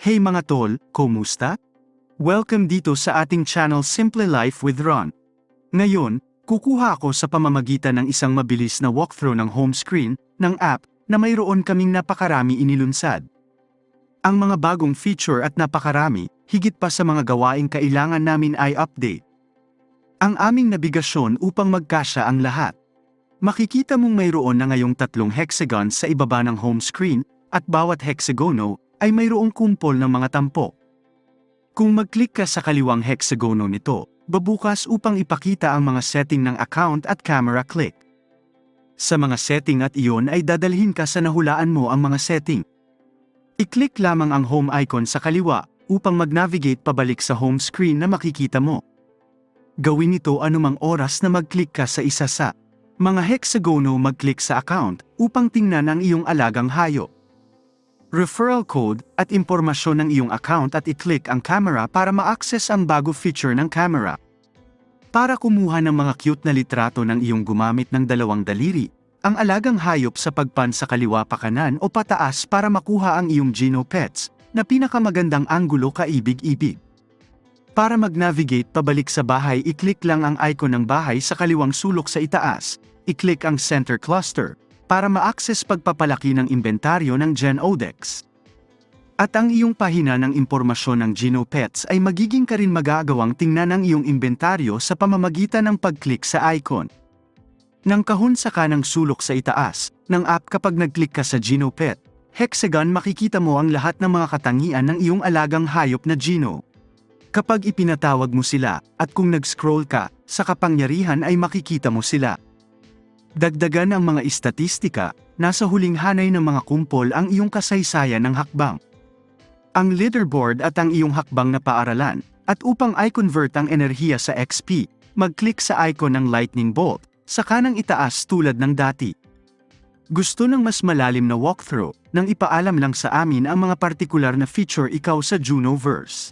Hey mga tol, kumusta? Welcome dito sa ating channel Simple Life with Ron. Ngayon, kukuha ako sa pamamagitan ng isang mabilis na walkthrough ng home screen ng app na mayroon kaming napakarami inilunsad. Ang mga bagong feature at napakarami, higit pa sa mga gawaing kailangan namin ay update. Ang aming nabigasyon upang magkasya ang lahat. Makikita mong mayroon na ngayong 3 hexagons sa ibaba ng home screen at bawat hexagono ay mayroong kumpol ng mga tampok. Kung mag-click ka sa kaliwang hexagono nito, babukas upang ipakita ang mga setting ng account at camera click. Sa mga setting at iyon ay dadalhin ka sa nahulaan mo ang mga setting. I-click lamang ang home icon sa kaliwa upang mag-navigate pabalik sa home screen na makikita mo. Gawin ito anumang oras na mag-click ka sa isa sa mga hexagono, mag-click sa account upang tingnan ang iyong alagang hayop. Referral code at impormasyon ng iyong account at i-click ang camera para ma-access ang bago feature ng camera. Para kumuha ng mga cute na litrato ng iyong gumamit ng 2 daliri, ang alagang hayop sa pagpan sa kaliwa pa kanan o pataas para makuha ang iyong Gino Pets na pinakamagandang anggulo kaibig-ibig. Para mag-navigate pabalik sa bahay, i-click lang ang icon ng bahay sa kaliwang sulok sa itaas, i-click ang center cluster, para ma-access pagpapalaki ng inventaryo ng GenOdex. At ang iyong pahina ng impormasyon ng Gino Pets ay magiging ka rin mag-aagawang tingnan ang iyong inventaryo sa pamamagitan ng pag-click sa icon. Nang kahon sa kanang sulok sa itaas ng app, kapag nag-click ka sa Gino Pet hexagon, makikita mo ang lahat ng mga katangian ng iyong alagang hayop na Gino. Kapag ipinatawag mo sila, at kung nag-scroll ka, sa kapangyarihan ay makikita mo sila. Dagdagan ang mga istatistika, nasa huling hanay ng mga kumpol ang iyong kasaysayan ng hakbang. Ang leaderboard at ang iyong hakbang na paaralan, at upang i-convert ang enerhiya sa XP, mag-click sa icon ng lightning bolt, sa kanang itaas tulad ng dati. Gusto ng mas malalim na walkthrough, nang ipaalam lang sa amin ang mga partikular na feature ikaw sa Junoverse.